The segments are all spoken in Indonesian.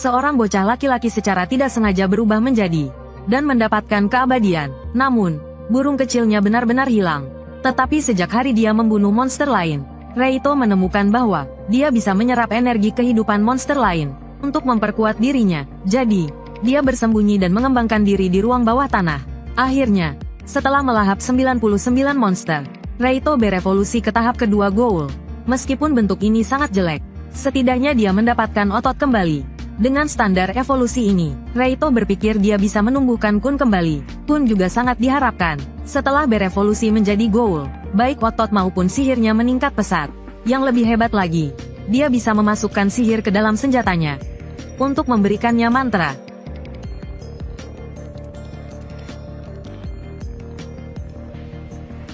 Seorang bocah laki-laki secara tidak sengaja berubah menjadi dan mendapatkan keabadian. Namun, burung kecilnya benar-benar hilang. Tetapi sejak hari dia membunuh monster lain, Reito menemukan bahwa dia bisa menyerap energi kehidupan monster lain untuk memperkuat dirinya. Jadi, dia bersembunyi dan mengembangkan diri di ruang bawah tanah. Akhirnya, setelah melahap 99 monster, Reito berevolusi ke tahap kedua Ghoul. Meskipun bentuk ini sangat jelek, setidaknya dia mendapatkan otot kembali. Dengan standar evolusi ini, Reito berpikir dia bisa menumbuhkan Kun kembali. Kun juga sangat diharapkan. Setelah berevolusi menjadi Ghoul, baik otot maupun sihirnya meningkat pesat. Yang lebih hebat lagi, dia bisa memasukkan sihir ke dalam senjatanya untuk memberikannya mantra.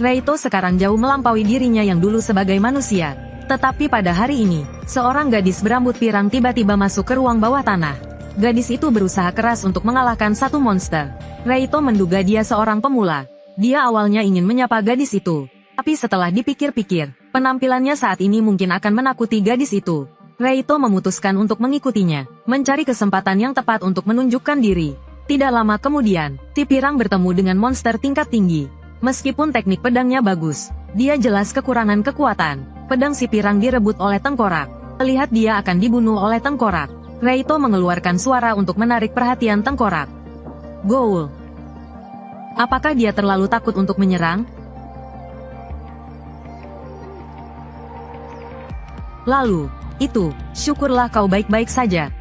Reito sekarang jauh melampaui dirinya yang dulu sebagai manusia. Tetapi pada hari ini, seorang gadis berambut pirang tiba-tiba masuk ke ruang bawah tanah. Gadis itu berusaha keras untuk mengalahkan satu monster. Reito menduga dia seorang pemula. Dia awalnya ingin menyapa gadis itu. Tapi setelah dipikir-pikir, penampilannya saat ini mungkin akan menakuti gadis itu. Reito memutuskan untuk mengikutinya, mencari kesempatan yang tepat untuk menunjukkan diri. Tidak lama kemudian, si pirang bertemu dengan monster tingkat tinggi. Meskipun teknik pedangnya bagus, dia jelas kekurangan kekuatan. Pedang si pirang direbut oleh tengkorak. Terlihat dia akan dibunuh oleh tengkorak. Reito mengeluarkan suara untuk menarik perhatian tengkorak. Ghoul. Apakah dia terlalu takut untuk menyerang? Lalu, itu, syukurlah kau baik-baik saja.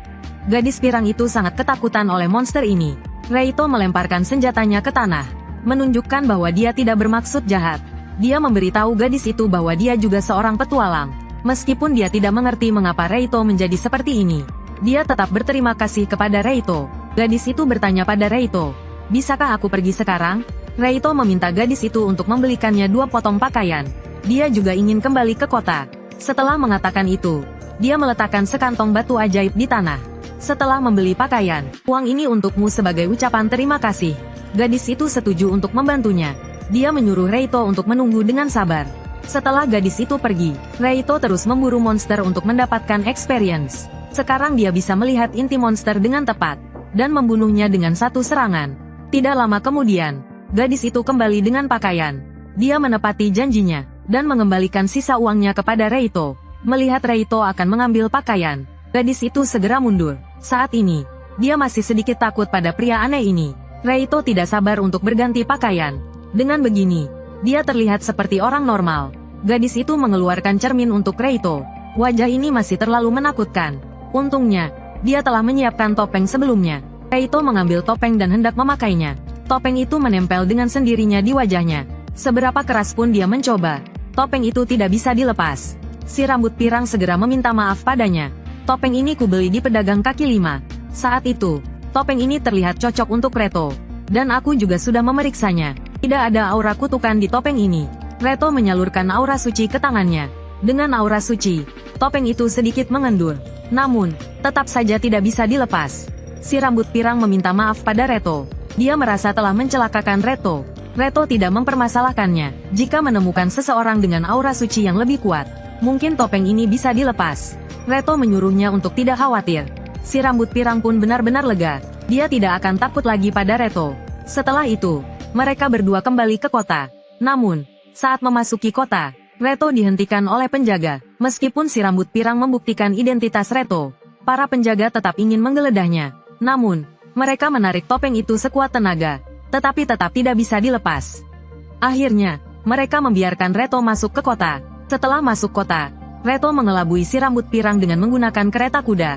Gadis pirang itu sangat ketakutan oleh monster ini. Reito melemparkan senjatanya ke tanah, menunjukkan bahwa dia tidak bermaksud jahat. Dia memberitahu gadis itu bahwa dia juga seorang petualang. Meskipun dia tidak mengerti mengapa Reito menjadi seperti ini, dia tetap berterima kasih kepada Reito. Gadis itu bertanya pada Reito, "Bisakah aku pergi sekarang?" Reito meminta gadis itu untuk membelikannya 2 potong pakaian. Dia juga ingin kembali ke kota. Setelah mengatakan itu, dia meletakkan sekantong batu ajaib di tanah. Setelah membeli pakaian, "Uang ini untukmu sebagai ucapan terima kasih." Gadis itu setuju untuk membantunya. Dia menyuruh Reito untuk menunggu dengan sabar. Setelah gadis itu pergi, Reito terus memburu monster untuk mendapatkan experience. Sekarang dia bisa melihat inti monster dengan tepat, dan membunuhnya dengan satu serangan. Tidak lama kemudian, gadis itu kembali dengan pakaian. Dia menepati janjinya, dan mengembalikan sisa uangnya kepada Reito. Melihat Reito akan mengambil pakaian, gadis itu segera mundur. Saat ini, dia masih sedikit takut pada pria aneh ini. Reito tidak sabar untuk berganti pakaian. Dengan begini, dia terlihat seperti orang normal. Gadis itu mengeluarkan cermin untuk Reito. Wajah ini masih terlalu menakutkan. Untungnya, dia telah menyiapkan topeng sebelumnya. Reito mengambil topeng dan hendak memakainya. Topeng itu menempel dengan sendirinya di wajahnya. Seberapa keras pun dia mencoba, topeng itu tidak bisa dilepas. Si rambut pirang segera meminta maaf padanya. "Topeng ini kubeli di pedagang kaki 5. Saat itu, topeng ini terlihat cocok untuk Reito. Dan aku juga sudah memeriksanya. Tidak ada aura kutukan di topeng ini." Reito menyalurkan aura suci ke tangannya. Dengan aura suci, topeng itu sedikit mengendur. Namun, tetap saja tidak bisa dilepas. Si rambut pirang meminta maaf pada Reito. Dia merasa telah mencelakakan Reito. Reito tidak mempermasalahkannya. Jika menemukan seseorang dengan aura suci yang lebih kuat, mungkin topeng ini bisa dilepas. Reito menyuruhnya untuk tidak khawatir. Si rambut pirang pun benar-benar lega. Dia tidak akan takut lagi pada Reito. Setelah itu, mereka berdua kembali ke kota. Namun, saat memasuki kota, Reito dihentikan oleh penjaga. Meskipun si rambut pirang membuktikan identitas Reito, para penjaga tetap ingin menggeledahnya. Namun, mereka menarik topeng itu sekuat tenaga, tetapi tetap tidak bisa dilepas. Akhirnya, mereka membiarkan Reito masuk ke kota. Setelah masuk kota, Reito mengelabui si rambut pirang dengan menggunakan kereta kuda.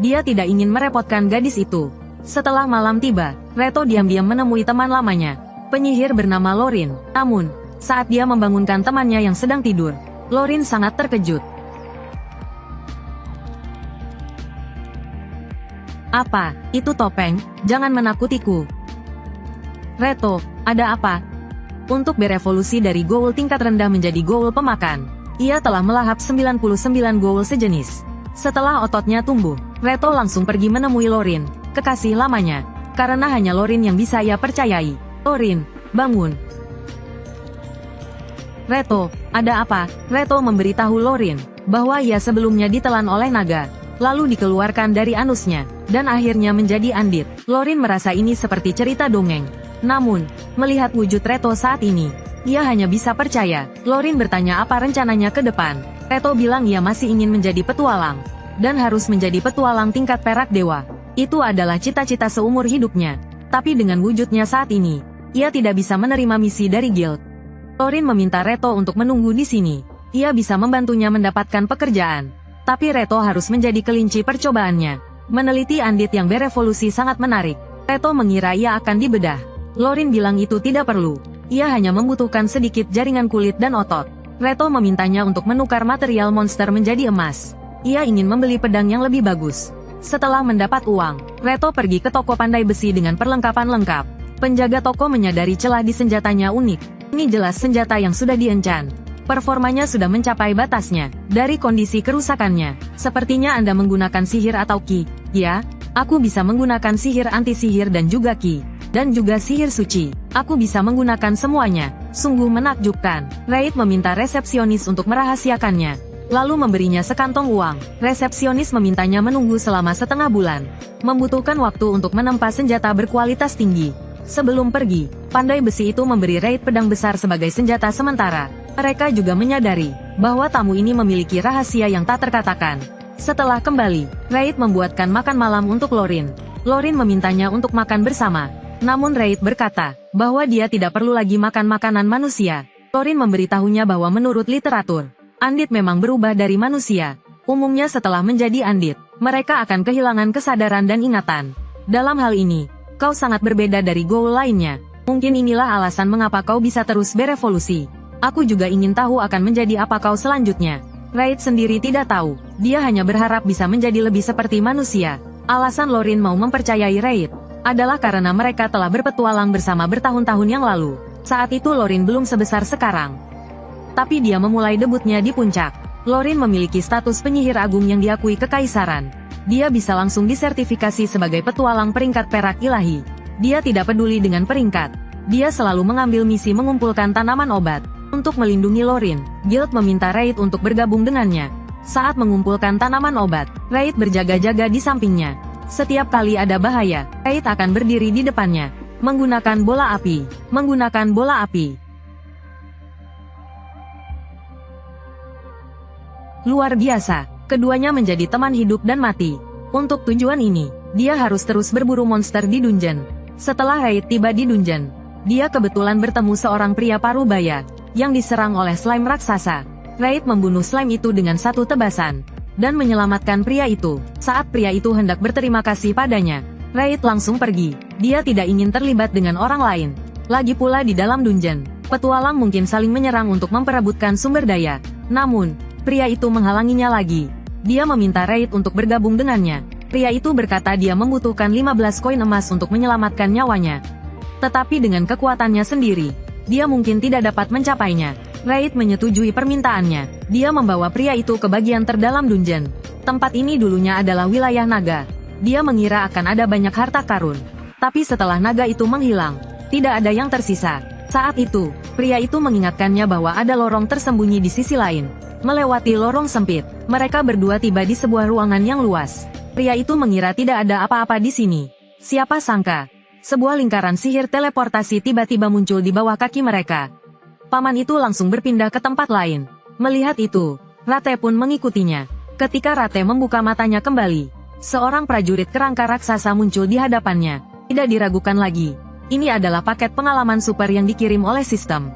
Dia tidak ingin merepotkan gadis itu. Setelah malam tiba, Reito diam-diam menemui teman lamanya, penyihir bernama Lorin. Namun, saat dia membangunkan temannya yang sedang tidur, Lorin sangat terkejut. "Apa, itu topeng? Jangan menakutiku." "Reito, ada apa?" Untuk berevolusi dari Ghoul tingkat rendah menjadi Ghoul pemakan, ia telah melahap 99 Ghoul sejenis. Setelah ototnya tumbuh, Reito langsung pergi menemui Lorin, kekasih lamanya, karena hanya Lorin yang bisa ia percayai. "Lorin, bangun." "Reito, ada apa?" Reito memberitahu Lorin bahwa ia sebelumnya ditelan oleh naga. lalu dikeluarkan dari anusnya, dan akhirnya menjadi Andit. Lorin merasa ini seperti cerita dongeng. Namun, melihat wujud Reto saat ini, ia hanya bisa percaya. Lorin bertanya apa rencananya ke depan. Reto bilang ia masih ingin menjadi petualang, dan harus menjadi petualang tingkat perak dewa. Itu adalah cita-cita seumur hidupnya. Tapi dengan wujudnya saat ini, ia tidak bisa menerima misi dari guild. Lorin meminta Reto untuk menunggu di sini. Ia bisa membantunya mendapatkan pekerjaan. Tapi Reto harus menjadi kelinci percobaannya. Meneliti Andit yang berevolusi sangat menarik. Reto mengira ia akan dibedah. Lorin bilang itu tidak perlu. Ia hanya membutuhkan sedikit jaringan kulit dan otot. Reto memintanya untuk menukar material monster menjadi emas. Ia ingin membeli pedang yang lebih bagus. Setelah mendapat uang, Reto pergi ke toko pandai besi dengan perlengkapan lengkap. Penjaga toko menyadari celah di senjatanya unik. Ini jelas senjata yang sudah diencan. Performanya sudah mencapai batasnya. Dari kondisi kerusakannya, sepertinya Anda menggunakan sihir atau ki. Ya, aku bisa menggunakan sihir anti-sihir dan juga ki. Dan juga sihir suci. Aku bisa menggunakan semuanya. Sungguh menakjubkan. Raid meminta resepsionis untuk merahasiakannya, lalu memberinya sekantong uang. Resepsionis memintanya menunggu selama setengah bulan. Membutuhkan waktu untuk menempa senjata berkualitas tinggi. Sebelum pergi, pandai besi itu memberi Raid pedang besar sebagai senjata sementara. Mereka juga menyadari bahwa tamu ini memiliki rahasia yang tak terkatakan. Setelah kembali, Raid membuatkan makan malam untuk Lorin. Lorin memintanya untuk makan bersama. Namun Raid berkata bahwa dia tidak perlu lagi makan makanan manusia. Lorin memberitahunya bahwa menurut literatur, Andit memang berubah dari manusia. Umumnya setelah menjadi Andit, mereka akan kehilangan kesadaran dan ingatan. Dalam hal ini, kau sangat berbeda dari Ghoul lainnya. Mungkin inilah alasan mengapa kau bisa terus berevolusi. Aku juga ingin tahu akan menjadi apa kau selanjutnya. Raid sendiri tidak tahu. Dia hanya berharap bisa menjadi lebih seperti manusia. Alasan Lorin mau mempercayai Raid adalah karena mereka telah berpetualang bersama bertahun-tahun yang lalu. Saat itu Lorin belum sebesar sekarang. Tapi dia memulai debutnya di puncak. Lorin memiliki status penyihir agung yang diakui kekaisaran. Dia bisa langsung disertifikasi sebagai petualang peringkat perak ilahi. Dia tidak peduli dengan peringkat. Dia selalu mengambil misi mengumpulkan tanaman obat. Untuk melindungi Lorin, Guild meminta Raid untuk bergabung dengannya. Saat mengumpulkan tanaman obat, Raid berjaga-jaga di sampingnya. Setiap kali ada bahaya, Raid akan berdiri di depannya, menggunakan bola api. Luar biasa, keduanya menjadi teman hidup dan mati. Untuk tujuan ini, dia harus terus berburu monster di dungeon. Setelah Raid tiba di dungeon, dia kebetulan bertemu seorang pria parubaya yang diserang oleh slime raksasa. Raid membunuh slime itu dengan satu tebasan dan menyelamatkan pria itu. Saat pria itu hendak berterima kasih padanya, Raid langsung pergi. Dia tidak ingin terlibat dengan orang lain. Lagi pula di dalam dungeon, petualang mungkin saling menyerang untuk memperebutkan sumber daya. Namun, pria itu menghalanginya lagi. Dia meminta Raid untuk bergabung dengannya. Pria itu berkata dia membutuhkan 15 koin emas untuk menyelamatkan nyawanya. Tetapi dengan kekuatannya sendiri, dia mungkin tidak dapat mencapainya. Raid menyetujui permintaannya. Dia membawa pria itu ke bagian terdalam dungeon. Tempat ini dulunya adalah wilayah naga. Dia mengira akan ada banyak harta karun. Tapi setelah naga itu menghilang, tidak ada yang tersisa. Saat itu, pria itu mengingatkannya bahwa ada lorong tersembunyi di sisi lain. Melewati lorong sempit, mereka berdua tiba di sebuah ruangan yang luas. Pria itu mengira tidak ada apa-apa di sini. Siapa sangka, sebuah lingkaran sihir teleportasi tiba-tiba muncul di bawah kaki mereka. Paman itu langsung berpindah ke tempat lain. Melihat itu, Rate pun mengikutinya. Ketika Rate membuka matanya kembali, seorang prajurit kerangka raksasa muncul di hadapannya. Tidak diragukan lagi, ini adalah paket pengalaman super yang dikirim oleh sistem.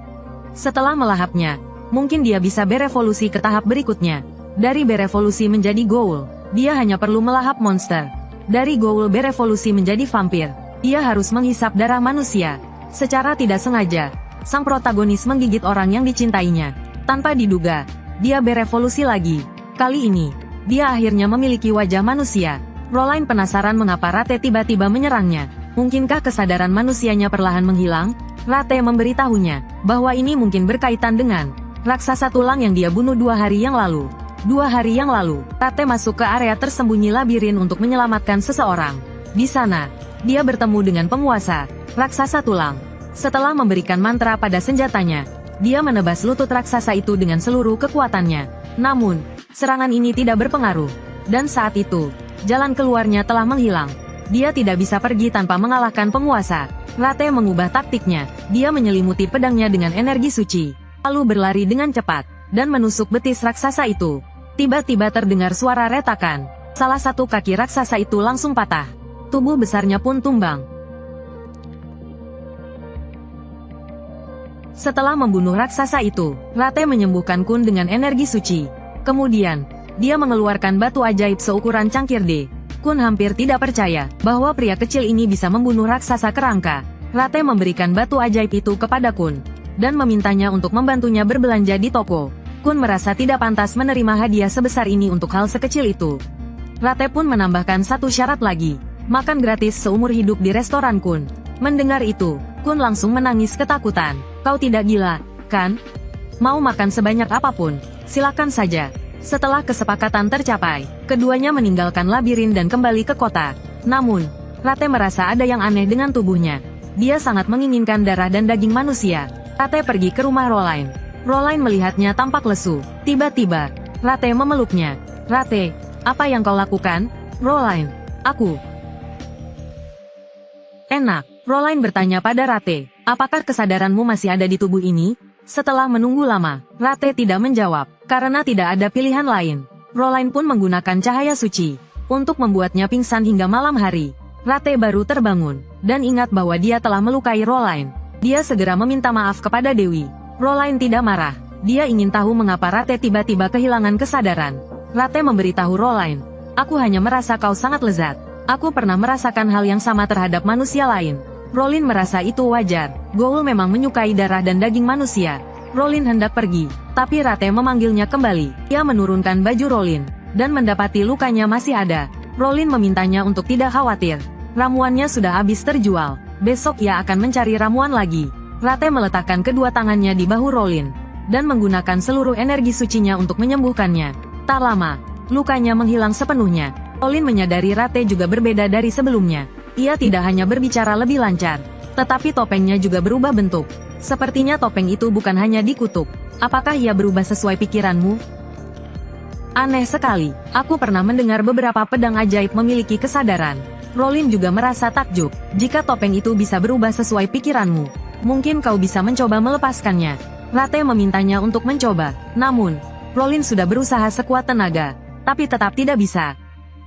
Setelah melahapnya, mungkin dia bisa berevolusi ke tahap berikutnya. Dari berevolusi menjadi Ghoul, dia hanya perlu melahap monster. Dari Ghoul berevolusi menjadi vampir, dia harus menghisap darah manusia. Secara tidak sengaja, sang protagonis menggigit orang yang dicintainya. Tanpa diduga, dia berevolusi lagi. Kali ini, dia akhirnya memiliki wajah manusia. Roline penasaran mengapa Rate tiba-tiba menyerangnya. Mungkinkah kesadaran manusianya perlahan menghilang? Rate memberitahunya bahwa ini mungkin berkaitan dengan raksasa tulang yang dia bunuh 2 hari yang lalu. 2 hari yang lalu, Rate masuk ke area tersembunyi labirin untuk menyelamatkan seseorang. Di sana, dia bertemu dengan penguasa raksasa tulang. Setelah memberikan mantra pada senjatanya, dia menebas lutut raksasa itu dengan seluruh kekuatannya. Namun, serangan ini tidak berpengaruh. Dan saat itu, jalan keluarnya telah menghilang. Dia tidak bisa pergi tanpa mengalahkan penguasa. Rate mengubah taktiknya. Dia menyelimuti pedangnya dengan energi suci, lalu berlari dengan cepat, dan menusuk betis raksasa itu. Tiba-tiba terdengar suara retakan. Salah satu kaki raksasa itu langsung patah. Tubuh besarnya pun tumbang. Setelah membunuh raksasa itu, Rate menyembuhkan Kun dengan energi suci. Kemudian, dia mengeluarkan batu ajaib seukuran cangkir D. Kun hampir tidak percaya bahwa pria kecil ini bisa membunuh raksasa kerangka. Rate memberikan batu ajaib itu kepada Kun, dan memintanya untuk membantunya berbelanja di toko. Kun merasa tidak pantas menerima hadiah sebesar ini untuk hal sekecil itu. Rate pun menambahkan satu syarat lagi, makan gratis seumur hidup di restoran Kun. Mendengar itu, Kun langsung menangis ketakutan. Kau tidak gila, kan? Mau makan sebanyak apapun, silakan saja. Setelah kesepakatan tercapai, keduanya meninggalkan labirin dan kembali ke kota. Namun, Rate merasa ada yang aneh dengan tubuhnya. Dia sangat menginginkan darah dan daging manusia. Rate pergi ke rumah Roline. Roline melihatnya tampak lesu. Tiba-tiba, Rate memeluknya. Rate, apa yang kau lakukan? Roline, aku. Enak. Roline bertanya pada Rate, apakah kesadaranmu masih ada di tubuh ini? Setelah menunggu lama, Rate tidak menjawab, karena tidak ada pilihan lain. Roline pun menggunakan cahaya suci untuk membuatnya pingsan hingga malam hari. Rate baru terbangun, dan ingat bahwa dia telah melukai Roline. Dia segera meminta maaf kepada Dewi. Roline tidak marah. Dia ingin tahu mengapa Rate tiba-tiba kehilangan kesadaran. Rate memberitahu Roline, aku hanya merasa kau sangat lezat. Aku pernah merasakan hal yang sama terhadap manusia lain. Roline merasa itu wajar. Goul memang menyukai darah dan daging manusia. Roline hendak pergi, tapi Rate memanggilnya kembali. Ia menurunkan baju Roline, dan mendapati lukanya masih ada. Roline memintanya untuk tidak khawatir. Ramuannya sudah habis terjual. Besok ia akan mencari ramuan lagi. Rate meletakkan kedua tangannya di bahu Roline, dan menggunakan seluruh energi sucinya untuk menyembuhkannya. Tak lama, lukanya menghilang sepenuhnya. Roline menyadari Rate juga berbeda dari sebelumnya. Ia tidak hanya berbicara lebih lancar, tetapi topengnya juga berubah bentuk. Sepertinya topeng itu bukan hanya dikutuk. Apakah ia berubah sesuai pikiranmu? Aneh sekali, aku pernah mendengar beberapa pedang ajaib memiliki kesadaran. Roline juga merasa takjub. Jika topeng itu bisa berubah sesuai pikiranmu, mungkin kau bisa mencoba melepaskannya. Rate memintanya untuk mencoba. Namun, Roline sudah berusaha sekuat tenaga, tapi tetap tidak bisa.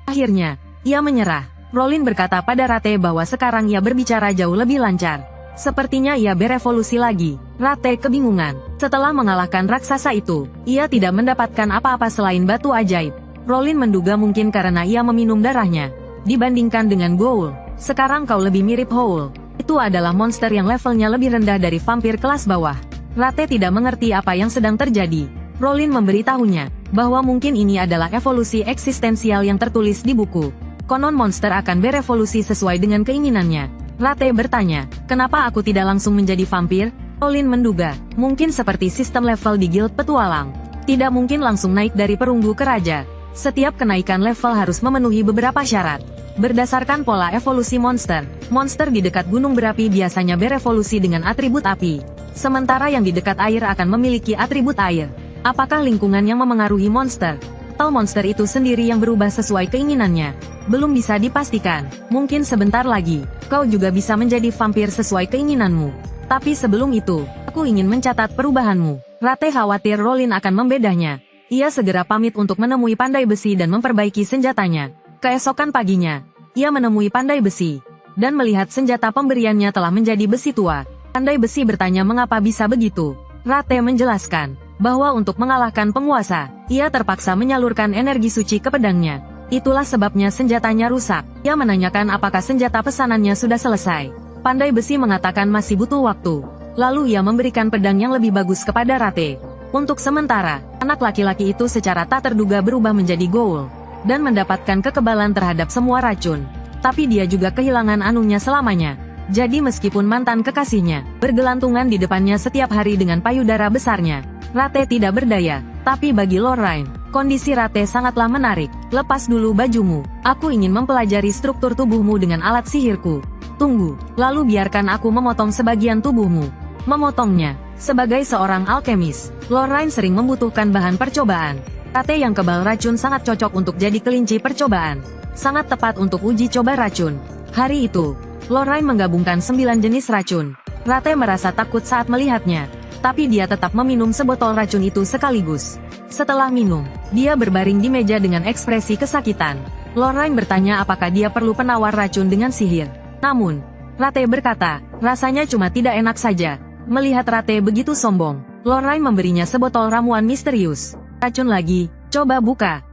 Akhirnya, ia menyerah. Roline berkata pada Rate bahwa sekarang ia berbicara jauh lebih lancar. Sepertinya ia berevolusi lagi. Rate kebingungan. Setelah mengalahkan raksasa itu, ia tidak mendapatkan apa-apa selain batu ajaib. Roline menduga mungkin karena ia meminum darahnya. Dibandingkan dengan Goul, sekarang kau lebih mirip Howl. Itu adalah monster yang levelnya lebih rendah dari vampir kelas bawah. Rate tidak mengerti apa yang sedang terjadi. Roline memberitahunya bahwa mungkin ini adalah evolusi eksistensial yang tertulis di buku. Konon monster akan berevolusi sesuai dengan keinginannya. Rate bertanya, kenapa aku tidak langsung menjadi vampir? Roline menduga, mungkin seperti sistem level di guild petualang. Tidak mungkin langsung naik dari perunggu ke raja. Setiap kenaikan level harus memenuhi beberapa syarat. Berdasarkan pola evolusi monster, monster di dekat gunung berapi biasanya berevolusi dengan atribut api. Sementara yang di dekat air akan memiliki atribut air. Apakah lingkungan yang memengaruhi monster? Atau monster itu sendiri yang berubah sesuai keinginannya? Belum bisa dipastikan. Mungkin sebentar lagi, kau juga bisa menjadi vampir sesuai keinginanmu. Tapi sebelum itu, aku ingin mencatat perubahanmu. Rate khawatir Roline akan membedahnya. Ia segera pamit untuk menemui pandai besi dan memperbaiki senjatanya. Keesokan paginya, ia menemui pandai besi, dan melihat senjata pemberiannya telah menjadi besi tua. Pandai besi bertanya mengapa bisa begitu. Rate menjelaskan bahwa untuk mengalahkan penguasa, ia terpaksa menyalurkan energi suci ke pedangnya. Itulah sebabnya senjatanya rusak. Ia menanyakan apakah senjata pesanannya sudah selesai. Pandai besi mengatakan masih butuh waktu. Lalu ia memberikan pedang yang lebih bagus kepada Rate. Untuk sementara, anak laki-laki itu secara tak terduga berubah menjadi Goul, dan mendapatkan kekebalan terhadap semua racun. Tapi dia juga kehilangan anunya selamanya. Jadi meskipun mantan kekasihnya bergelantungan di depannya setiap hari dengan payudara besarnya, Rate tidak berdaya. Tapi bagi Lorraine, kondisi Rate sangatlah menarik. Lepas dulu bajumu. Aku ingin mempelajari struktur tubuhmu dengan alat sihirku. Tunggu, lalu biarkan aku memotong sebagian tubuhmu. Memotongnya. Sebagai seorang alkemis, Lorraine sering membutuhkan bahan percobaan. Rate yang kebal racun sangat cocok untuk jadi kelinci percobaan. Sangat tepat untuk uji coba racun. Hari itu, Lorraine menggabungkan 9 jenis racun. Rate merasa takut saat melihatnya, tapi dia tetap meminum sebotol racun itu sekaligus. Setelah minum, dia berbaring di meja dengan ekspresi kesakitan. Lorraine bertanya apakah dia perlu penawar racun dengan sihir. Namun, Rate berkata, rasanya cuma tidak enak saja. Melihat Rate begitu sombong, Lorraine memberinya sebotol ramuan misterius. Racun lagi, coba buka.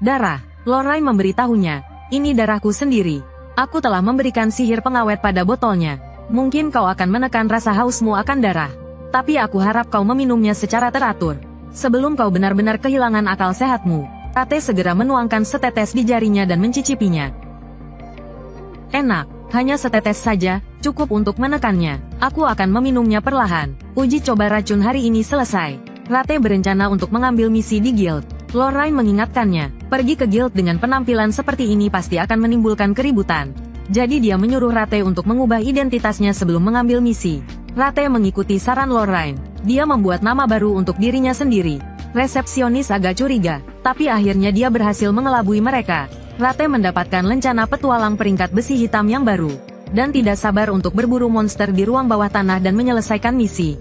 Darah. Lorraine memberitahunya, ini darahku sendiri. Aku telah memberikan sihir pengawet pada botolnya. Mungkin kau akan menekan rasa hausmu akan darah. Tapi aku harap kau meminumnya secara teratur. Sebelum kau benar-benar kehilangan akal sehatmu. Rate segera menuangkan setetes di jarinya dan mencicipinya. Enak, hanya setetes saja, cukup untuk menekannya. Aku akan meminumnya perlahan. Uji coba racun hari ini selesai. Rate berencana untuk mengambil misi di guild. Lorraine mengingatkannya, pergi ke guild dengan penampilan seperti ini pasti akan menimbulkan keributan. Jadi dia menyuruh Rate untuk mengubah identitasnya sebelum mengambil misi. Rate mengikuti saran Lorraine. Dia membuat nama baru untuk dirinya sendiri. Resepsionis agak curiga, tapi akhirnya dia berhasil mengelabui mereka. Rate mendapatkan lencana petualang peringkat besi hitam yang baru, dan tidak sabar untuk berburu monster di ruang bawah tanah dan menyelesaikan misi.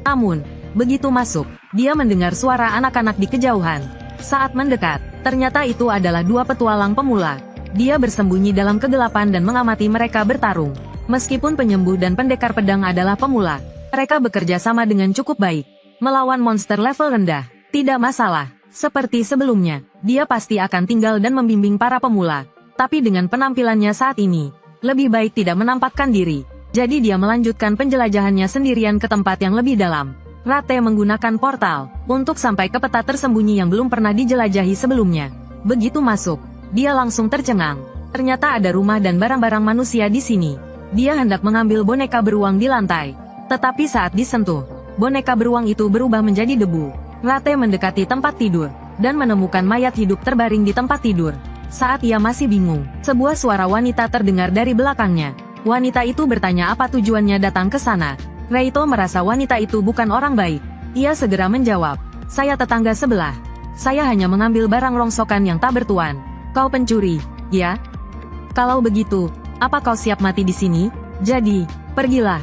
Namun, begitu masuk, dia mendengar suara anak-anak di kejauhan. Saat mendekat, ternyata itu adalah 2 petualang pemula. Dia bersembunyi dalam kegelapan dan mengamati mereka bertarung. Meskipun penyembuh dan pendekar pedang adalah pemula, mereka bekerja sama dengan cukup baik. Melawan monster level rendah, tidak masalah. Seperti sebelumnya, dia pasti akan tinggal dan membimbing para pemula. Tapi dengan penampilannya saat ini, lebih baik tidak menampakkan diri. Jadi dia melanjutkan penjelajahannya sendirian ke tempat yang lebih dalam. Rate menggunakan portal untuk sampai ke peta tersembunyi yang belum pernah dijelajahi sebelumnya. Begitu masuk, dia langsung tercengang. Ternyata ada rumah dan barang-barang manusia di sini. Dia hendak mengambil boneka beruang di lantai. Tetapi saat disentuh, boneka beruang itu berubah menjadi debu. Rate mendekati tempat tidur, dan menemukan mayat hidup terbaring di tempat tidur. Saat ia masih bingung, sebuah suara wanita terdengar dari belakangnya. Wanita itu bertanya apa tujuannya datang ke sana. Reito merasa wanita itu bukan orang baik. Ia segera menjawab, saya tetangga sebelah. Saya hanya mengambil barang rongsokan yang tak bertuan. Kau pencuri, ya? Kalau begitu, apa kau siap mati di sini? Jadi, pergilah.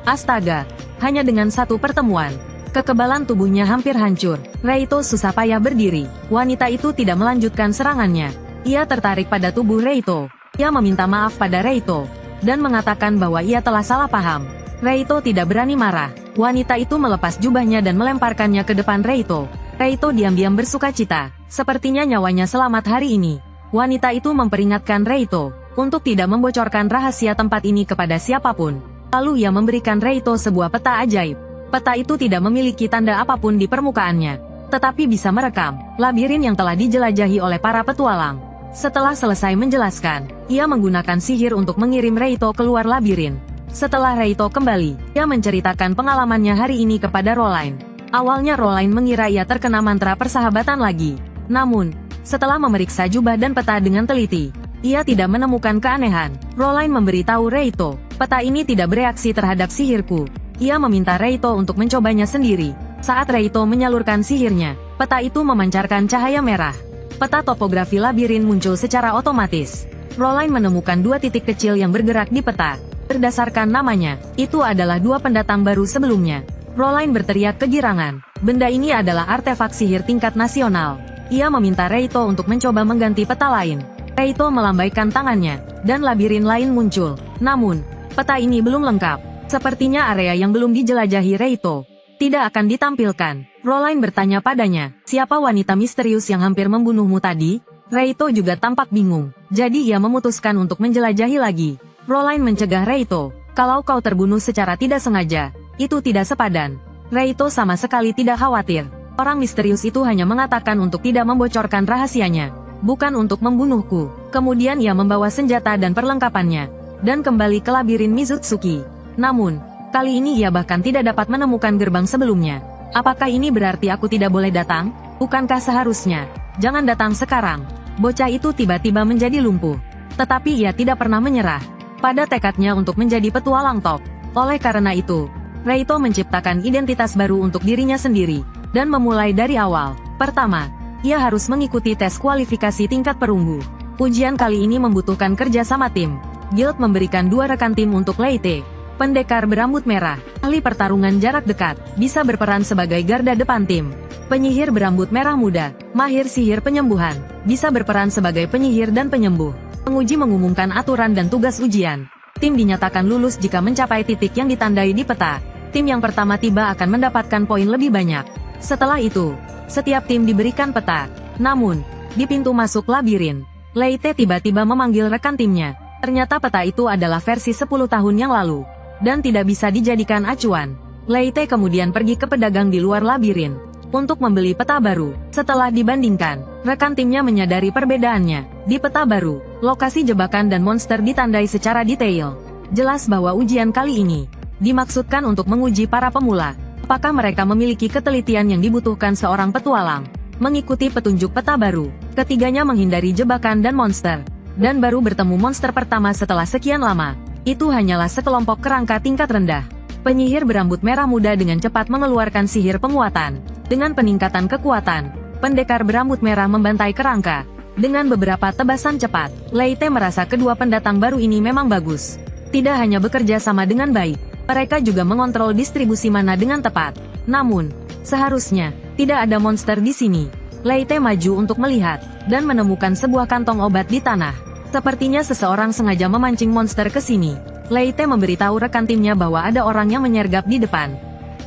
Astaga, hanya dengan satu pertemuan, kekebalan tubuhnya hampir hancur. Reito susah payah berdiri. Wanita itu tidak melanjutkan serangannya. Ia tertarik pada tubuh Reito. Ia meminta maaf pada Reito, dan mengatakan bahwa ia telah salah paham. Reito tidak berani marah. Wanita itu melepas jubahnya dan melemparkannya ke depan Reito. Reito diam-diam bersukacita. Sepertinya nyawanya selamat hari ini. Wanita itu memperingatkan Reito untuk tidak membocorkan rahasia tempat ini kepada siapapun. Lalu ia memberikan Reito sebuah peta ajaib. Peta itu tidak memiliki tanda apapun di permukaannya, tetapi bisa merekam labirin yang telah dijelajahi oleh para petualang. Setelah selesai menjelaskan, ia menggunakan sihir untuk mengirim Reito keluar labirin. Setelah Reito kembali, ia menceritakan pengalamannya hari ini kepada Lorraine. Awalnya Lorraine mengira ia terkena mantra persahabatan lagi. Namun, setelah memeriksa jubah dan peta dengan teliti, ia tidak menemukan keanehan. Lorraine memberitahu Reito, peta ini tidak bereaksi terhadap sihirku. Ia meminta Reito untuk mencobanya sendiri. Saat Reito menyalurkan sihirnya, peta itu memancarkan cahaya merah. Peta topografi labirin muncul secara otomatis. Lorraine menemukan 2 titik kecil yang bergerak di peta. Berdasarkan namanya, itu adalah 2 pendatang baru sebelumnya. Lorraine berteriak kegirangan. Benda ini adalah artefak sihir tingkat nasional. Ia meminta Reito untuk mencoba mengganti peta lain. Reito melambaikan tangannya, dan labirin lain muncul. Namun, peta ini belum lengkap. Sepertinya area yang belum dijelajahi Reito tidak akan ditampilkan. Lorraine bertanya padanya, siapa wanita misterius yang hampir membunuhmu tadi? Reito juga tampak bingung, jadi ia memutuskan untuk menjelajahi lagi. Lorraine mencegah Reito, kalau kau terbunuh secara tidak sengaja, itu tidak sepadan. Reito sama sekali tidak khawatir. Orang misterius itu hanya mengatakan untuk tidak membocorkan rahasianya, bukan untuk membunuhku. Kemudian ia membawa senjata dan perlengkapannya, dan kembali ke labirin Mizutsuki. Namun, kali ini ia bahkan tidak dapat menemukan gerbang sebelumnya. Apakah ini berarti aku tidak boleh datang? Bukankah seharusnya? Jangan datang sekarang. Bocah itu tiba-tiba menjadi lumpuh. Tetapi ia tidak pernah menyerah pada tekadnya untuk menjadi petualang top. Oleh karena itu, Reito menciptakan identitas baru untuk dirinya sendiri, dan memulai dari awal. Pertama, ia harus mengikuti tes kualifikasi tingkat perunggu. Ujian kali ini membutuhkan kerja sama tim. Guild memberikan 2 rekan tim untuk Leyte. Pendekar berambut merah, ahli pertarungan jarak dekat, bisa berperan sebagai garda depan tim. Penyihir berambut merah muda, mahir sihir penyembuhan, bisa berperan sebagai penyihir dan penyembuh. Penguji mengumumkan aturan dan tugas ujian. Tim dinyatakan lulus jika mencapai titik yang ditandai di peta. Tim yang pertama tiba akan mendapatkan poin lebih banyak. Setelah itu, setiap tim diberikan peta. Namun, di pintu masuk labirin, Leyte tiba-tiba memanggil rekan timnya. Ternyata peta itu adalah versi 10 tahun yang lalu, dan tidak bisa dijadikan acuan. Leyte kemudian pergi ke pedagang di luar labirin untuk membeli peta baru. Setelah dibandingkan, rekan timnya menyadari perbedaannya. Di peta baru, lokasi jebakan dan monster ditandai secara detail. Jelas bahwa ujian kali ini dimaksudkan untuk menguji para pemula. Apakah mereka memiliki ketelitian yang dibutuhkan seorang petualang? Mengikuti petunjuk peta baru, ketiganya menghindari jebakan dan monster, dan baru bertemu monster pertama setelah sekian lama. Itu hanyalah sekelompok kerangka tingkat rendah. Penyihir berambut merah muda dengan cepat mengeluarkan sihir penguatan. Dengan peningkatan kekuatan, pendekar berambut merah membantai kerangka. Dengan beberapa tebasan cepat, Leyte merasa kedua pendatang baru ini memang bagus. Tidak hanya bekerja sama dengan baik, mereka juga mengontrol distribusi mana dengan tepat. Namun, seharusnya tidak ada monster di sini. Leyte maju untuk melihat, dan menemukan sebuah kantong obat di tanah. Sepertinya seseorang sengaja memancing monster ke sini. Leyte memberitahu rekan timnya bahwa ada orang yang menyergap di depan.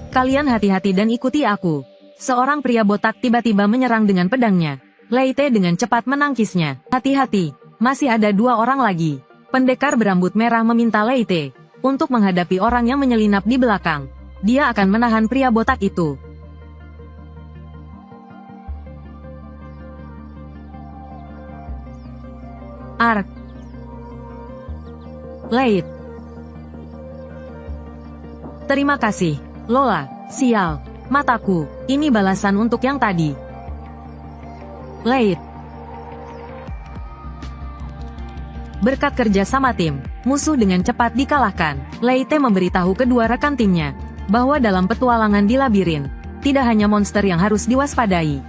Kalian hati-hati dan ikuti aku. Seorang pria botak tiba-tiba menyerang dengan pedangnya. Leyte dengan cepat menangkisnya. Hati-hati, masih ada 2 orang lagi. Pendekar berambut merah meminta Leyte untuk menghadapi orang yang menyelinap di belakang. Dia akan menahan pria botak itu. Ark. Leyte. Terima kasih, Lola. Sial, mataku. Ini balasan untuk yang tadi. Leyte. Berkat kerja sama tim, musuh dengan cepat dikalahkan. Leyte memberitahu kedua rekan timnya bahwa dalam petualangan di labirin, tidak hanya monster yang harus diwaspadai,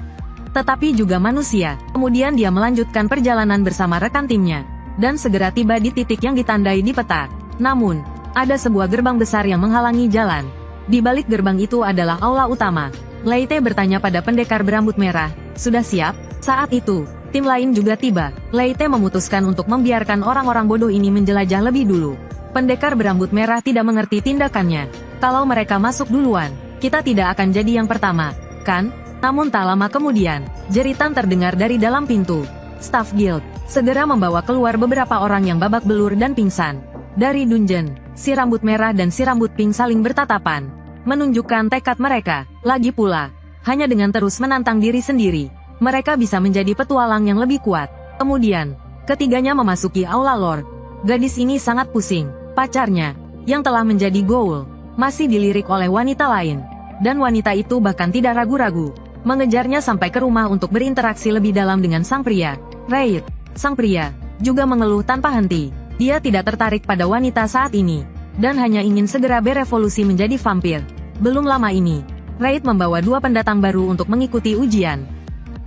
tetapi juga manusia. Kemudian dia melanjutkan perjalanan bersama rekan timnya, dan segera tiba di titik yang ditandai di peta. Namun, ada sebuah gerbang besar yang menghalangi jalan. Di balik gerbang itu adalah aula utama. Leyte bertanya pada pendekar berambut merah, "Sudah siap?" Saat itu, tim lain juga tiba. Leyte memutuskan untuk membiarkan orang-orang bodoh ini menjelajah lebih dulu. Pendekar berambut merah tidak mengerti tindakannya. Kalau mereka masuk duluan, kita tidak akan jadi yang pertama, kan? Namun tak lama kemudian, jeritan terdengar dari dalam pintu. Staff Guild segera membawa keluar beberapa orang yang babak belur dan pingsan. Dari dungeon, si rambut merah dan si rambut pink saling bertatapan, menunjukkan tekad mereka. Lagi pula, hanya dengan terus menantang diri sendiri, mereka bisa menjadi petualang yang lebih kuat. Kemudian, ketiganya memasuki aula Lord. Gadis ini sangat pusing. Pacarnya, yang telah menjadi Ghoul, masih dilirik oleh wanita lain. Dan wanita itu bahkan tidak ragu-ragu mengejarnya sampai ke rumah untuk berinteraksi lebih dalam dengan sang pria. Raid, sang pria, juga mengeluh tanpa henti. Dia tidak tertarik pada wanita saat ini, dan hanya ingin segera berevolusi menjadi vampir. Belum lama ini, Raid membawa 2 pendatang baru untuk mengikuti ujian.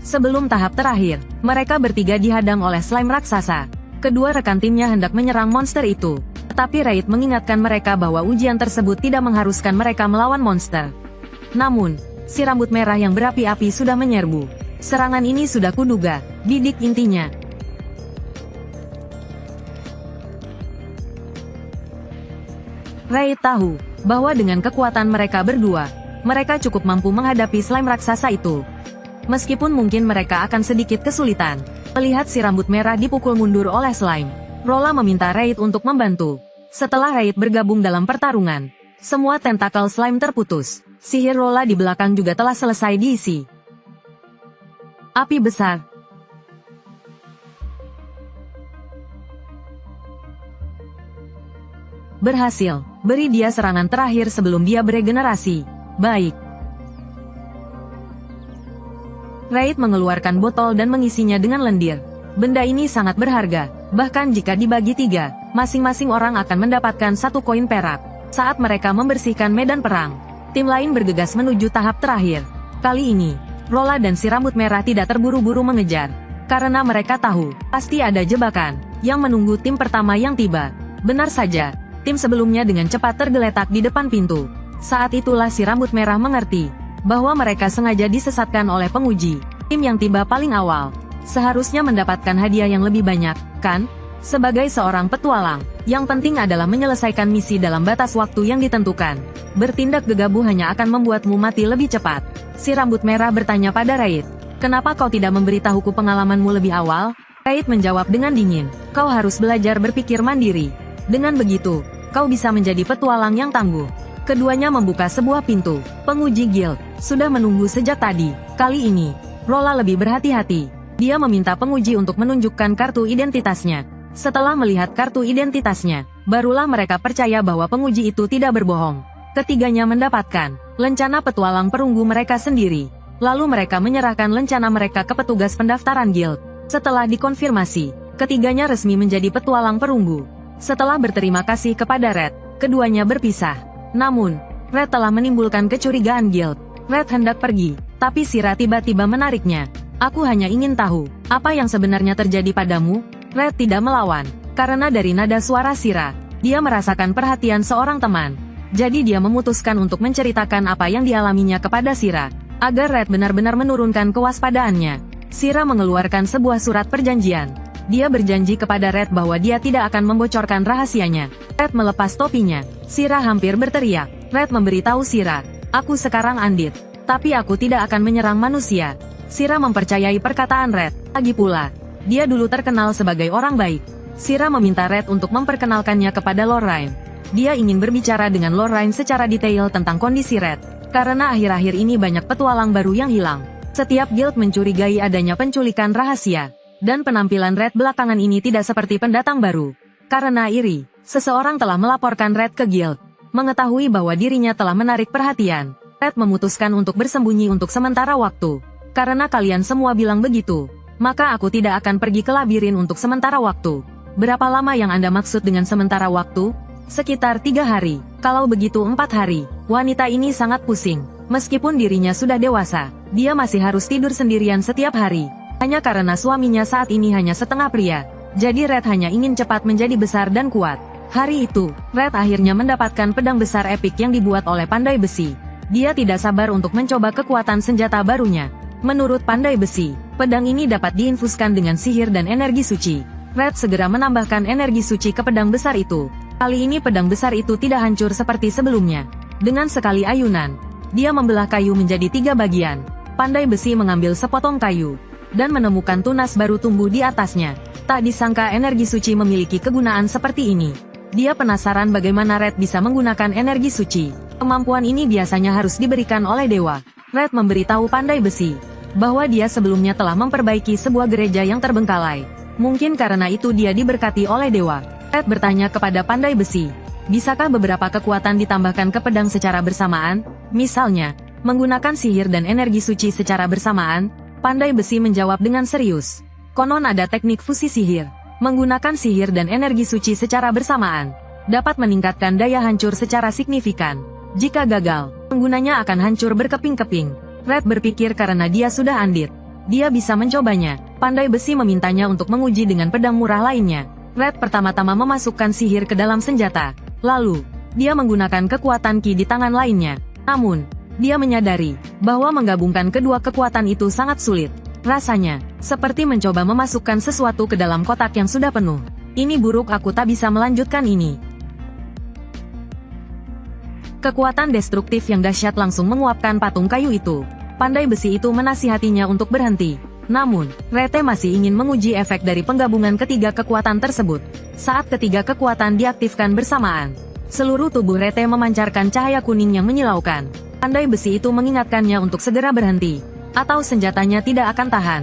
Sebelum tahap terakhir, mereka bertiga dihadang oleh slime raksasa. Kedua rekan timnya hendak menyerang monster itu, tetapi Raid mengingatkan mereka bahwa ujian tersebut tidak mengharuskan mereka melawan monster. Namun, si rambut merah yang berapi-api sudah menyerbu. Serangan ini sudah kuduga, bidik intinya. Raid tahu bahwa dengan kekuatan mereka berdua, mereka cukup mampu menghadapi slime raksasa itu. Meskipun mungkin mereka akan sedikit kesulitan melihat si rambut merah dipukul mundur oleh slime. Rola meminta Raid untuk membantu. Setelah Raid bergabung dalam pertarungan, semua tentakel slime terputus. Sihir Rola di belakang juga telah selesai diisi. Api besar. Berhasil. Beri dia serangan terakhir sebelum dia beregenerasi. Baik. Raid mengeluarkan botol dan mengisinya dengan lendir. Benda ini sangat berharga. Bahkan jika dibagi 3, masing-masing orang akan mendapatkan 1 koin perak. Saat mereka membersihkan medan perang, tim lain bergegas menuju tahap terakhir. Kali ini, Rolla dan si rambut merah tidak terburu-buru mengejar. Karena mereka tahu, pasti ada jebakan yang menunggu tim pertama yang tiba. Benar saja, tim sebelumnya dengan cepat tergeletak di depan pintu. Saat itulah si rambut merah mengerti bahwa mereka sengaja disesatkan oleh penguji. Tim yang tiba paling awal seharusnya mendapatkan hadiah yang lebih banyak, kan? Sebagai seorang petualang, yang penting adalah menyelesaikan misi dalam batas waktu yang ditentukan. Bertindak gegabah hanya akan membuatmu mati lebih cepat. Si rambut merah bertanya pada Raid, "Kenapa kau tidak memberitahuku pengalamanmu lebih awal?" Raid menjawab dengan dingin, "Kau harus belajar berpikir mandiri. Dengan begitu, kau bisa menjadi petualang yang tangguh." Keduanya membuka sebuah pintu. Penguji guild sudah menunggu sejak tadi. Kali ini, Rolla lebih berhati-hati. Dia meminta penguji untuk menunjukkan kartu identitasnya. Setelah melihat kartu identitasnya, barulah mereka percaya bahwa penguji itu tidak berbohong. Ketiganya mendapatkan lencana petualang perunggu mereka sendiri. Lalu mereka menyerahkan lencana mereka ke petugas pendaftaran guild. Setelah dikonfirmasi, ketiganya resmi menjadi petualang perunggu. Setelah berterima kasih kepada Red, keduanya berpisah. Namun, Red telah menimbulkan kecurigaan guild. Red hendak pergi, tapi Sira tiba-tiba menariknya. "Aku hanya ingin tahu, apa yang sebenarnya terjadi padamu?" Red tidak melawan, karena dari nada suara Sira, dia merasakan perhatian seorang teman. Jadi dia memutuskan untuk menceritakan apa yang dialaminya kepada Sira, agar Red benar-benar menurunkan kewaspadaannya. Sira mengeluarkan sebuah surat perjanjian. Dia berjanji kepada Red bahwa dia tidak akan membocorkan rahasianya. Red melepas topinya. Sira hampir berteriak. Red memberitahu Sira, "Aku sekarang Andit, tapi aku tidak akan menyerang manusia." Sira mempercayai perkataan Red. Lagi pula, dia dulu terkenal sebagai orang baik. Sira meminta Red untuk memperkenalkannya kepada Lorraine. Dia ingin berbicara dengan Lorraine secara detail tentang kondisi Red, karena akhir-akhir ini banyak petualang baru yang hilang. Setiap guild mencurigai adanya penculikan rahasia, dan penampilan Red belakangan ini tidak seperti pendatang baru. Karena iri, seseorang telah melaporkan Red ke guild. Mengetahui bahwa dirinya telah menarik perhatian, Red memutuskan untuk bersembunyi untuk sementara waktu. Karena kalian semua bilang begitu, maka aku tidak akan pergi ke labirin untuk sementara waktu. Berapa lama yang Anda maksud dengan sementara waktu? Sekitar 3 hari. Kalau begitu 4 hari. Wanita ini sangat pusing. Meskipun dirinya sudah dewasa, dia masih harus tidur sendirian setiap hari. Hanya karena suaminya saat ini hanya setengah pria. Jadi Red hanya ingin cepat menjadi besar dan kuat. Hari itu, Red akhirnya mendapatkan pedang besar epik yang dibuat oleh Pandai Besi. Dia tidak sabar untuk mencoba kekuatan senjata barunya. Menurut Pandai Besi, pedang ini dapat diinfuskan dengan sihir dan energi suci. Red segera menambahkan energi suci ke pedang besar itu. Kali ini pedang besar itu tidak hancur seperti sebelumnya. Dengan sekali ayunan, dia membelah kayu menjadi 3 bagian. Pandai Besi mengambil sepotong kayu, dan menemukan tunas baru tumbuh di atasnya. Tak disangka energi suci memiliki kegunaan seperti ini. Dia penasaran bagaimana Red bisa menggunakan energi suci. Kemampuan ini biasanya harus diberikan oleh dewa. Red memberitahu Pandai Besi bahwa dia sebelumnya telah memperbaiki sebuah gereja yang terbengkalai. Mungkin karena itu dia diberkati oleh dewa. Red bertanya kepada Pandai Besi, bisakah beberapa kekuatan ditambahkan ke pedang secara bersamaan? Misalnya, menggunakan sihir dan energi suci secara bersamaan? Pandai Besi menjawab dengan serius. Konon ada teknik fusi sihir. Menggunakan sihir dan energi suci secara bersamaan dapat meningkatkan daya hancur secara signifikan. Jika gagal, penggunanya akan hancur berkeping-keping. Red berpikir karena dia sudah andit, dia bisa mencobanya. Pandai Besi memintanya untuk menguji dengan pedang murah lainnya. Red pertama-tama memasukkan sihir ke dalam senjata. Lalu, dia menggunakan kekuatan ki di tangan lainnya. Namun, dia menyadari bahwa menggabungkan kedua kekuatan itu sangat sulit. Rasanya, seperti mencoba memasukkan sesuatu ke dalam kotak yang sudah penuh. Ini buruk, aku tak bisa melanjutkan ini. Kekuatan destruktif yang dahsyat langsung menguapkan patung kayu itu. Pandai Besi itu menasihatinya untuk berhenti. Namun, Rete masih ingin menguji efek dari penggabungan ketiga kekuatan tersebut. Saat ketiga kekuatan diaktifkan bersamaan, seluruh tubuh Rete memancarkan cahaya kuning yang menyilaukan. Pandai Besi itu mengingatkannya untuk segera berhenti, atau senjatanya tidak akan tahan.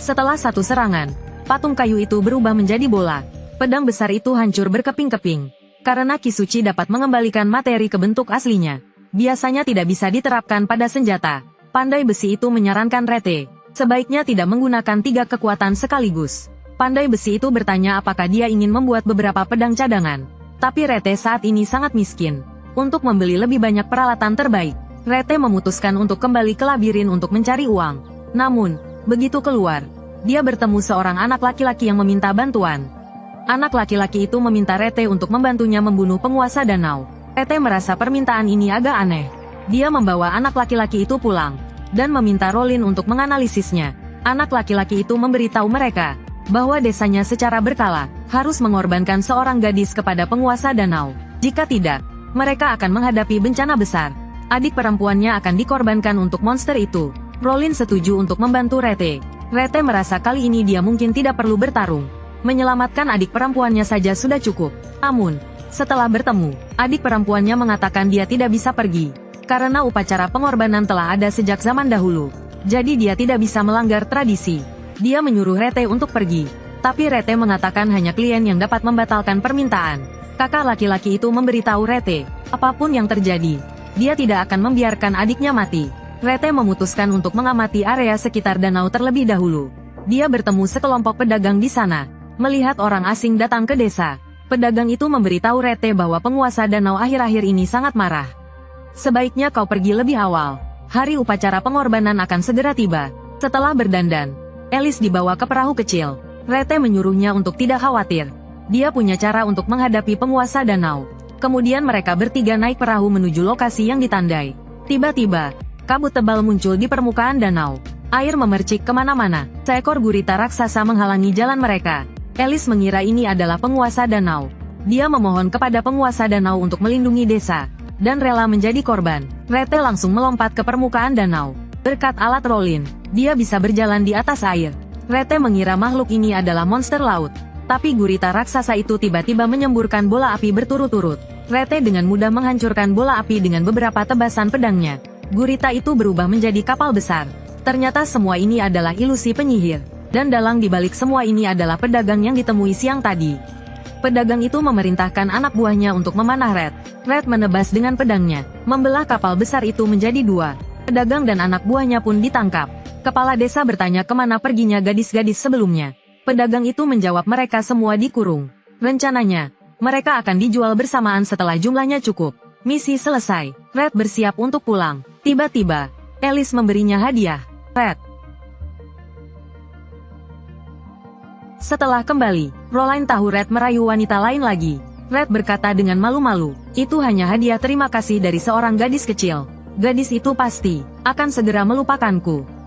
Setelah satu serangan, patung kayu itu berubah menjadi bola. Pedang besar itu hancur berkeping-keping. Karena Ki Suci dapat mengembalikan materi ke bentuk aslinya, biasanya tidak bisa diterapkan pada senjata. Pandai Besi itu menyarankan Rete, sebaiknya tidak menggunakan tiga kekuatan sekaligus. Pandai besi itu bertanya apakah dia ingin membuat beberapa pedang cadangan. Tapi Rete saat ini sangat miskin. Untuk membeli lebih banyak peralatan terbaik, Rete memutuskan untuk kembali ke labirin untuk mencari uang. Namun, begitu keluar, dia bertemu seorang anak laki-laki yang meminta bantuan. Anak laki-laki itu meminta Rete untuk membantunya membunuh penguasa danau. Rete merasa permintaan ini agak aneh. Dia membawa anak laki-laki itu pulang, dan meminta Rolin untuk menganalisisnya. Anak laki-laki itu memberitahu mereka bahwa desanya secara berkala harus mengorbankan seorang gadis kepada penguasa danau. Jika tidak, mereka akan menghadapi bencana besar. Adik perempuannya akan dikorbankan untuk monster itu. Rolin setuju untuk membantu Rete. Rete merasa kali ini dia mungkin tidak perlu bertarung. Menyelamatkan adik perempuannya saja sudah cukup. Namun, setelah bertemu, adik perempuannya mengatakan dia tidak bisa pergi. Karena upacara pengorbanan telah ada sejak zaman dahulu. Jadi dia tidak bisa melanggar tradisi. Dia menyuruh Rete untuk pergi. Tapi Rete mengatakan hanya klien yang dapat membatalkan permintaan. Kakak laki-laki itu memberitahu Rete, apapun yang terjadi, dia tidak akan membiarkan adiknya mati. Rete memutuskan untuk mengamati area sekitar danau terlebih dahulu. Dia bertemu sekelompok pedagang di sana. Melihat orang asing datang ke desa, pedagang itu memberitahu Rete bahwa penguasa danau akhir-akhir ini sangat marah. Sebaiknya kau pergi lebih awal. Hari upacara pengorbanan akan segera tiba. Setelah berdandan, Alice dibawa ke perahu kecil. Rete menyuruhnya untuk tidak khawatir. Dia punya cara untuk menghadapi penguasa danau. Kemudian mereka bertiga naik perahu menuju lokasi yang ditandai. Tiba-tiba, kabut tebal muncul di permukaan danau. Air memercik kemana-mana. Seekor gurita raksasa menghalangi jalan mereka. Alice mengira ini adalah penguasa danau. Dia memohon kepada penguasa danau untuk melindungi desa, dan rela menjadi korban. Rete langsung melompat ke permukaan danau. Berkat alat Rolin, dia bisa berjalan di atas air. Rete mengira makhluk ini adalah monster laut. Tapi gurita raksasa itu tiba-tiba menyemburkan bola api berturut-turut. Rete dengan mudah menghancurkan bola api dengan beberapa tebasan pedangnya. Gurita itu berubah menjadi kapal besar. Ternyata semua ini adalah ilusi penyihir. Dan dalang dibalik semua ini adalah pedagang yang ditemui siang tadi. Pedagang itu memerintahkan anak buahnya untuk memanah Red. Red menebas dengan pedangnya, membelah kapal besar itu menjadi dua. Pedagang dan anak buahnya pun ditangkap. Kepala desa bertanya kemana perginya gadis-gadis sebelumnya. Pedagang itu menjawab mereka semua dikurung. Rencananya, mereka akan dijual bersamaan setelah jumlahnya cukup. Misi selesai. Red bersiap untuk pulang. Tiba-tiba, Alice memberinya hadiah. Red. Setelah kembali, Roline tahu Red merayu wanita lain lagi. Red berkata dengan malu-malu, itu hanya hadiah terima kasih dari seorang gadis kecil. Gadis itu pasti akan segera melupakanku.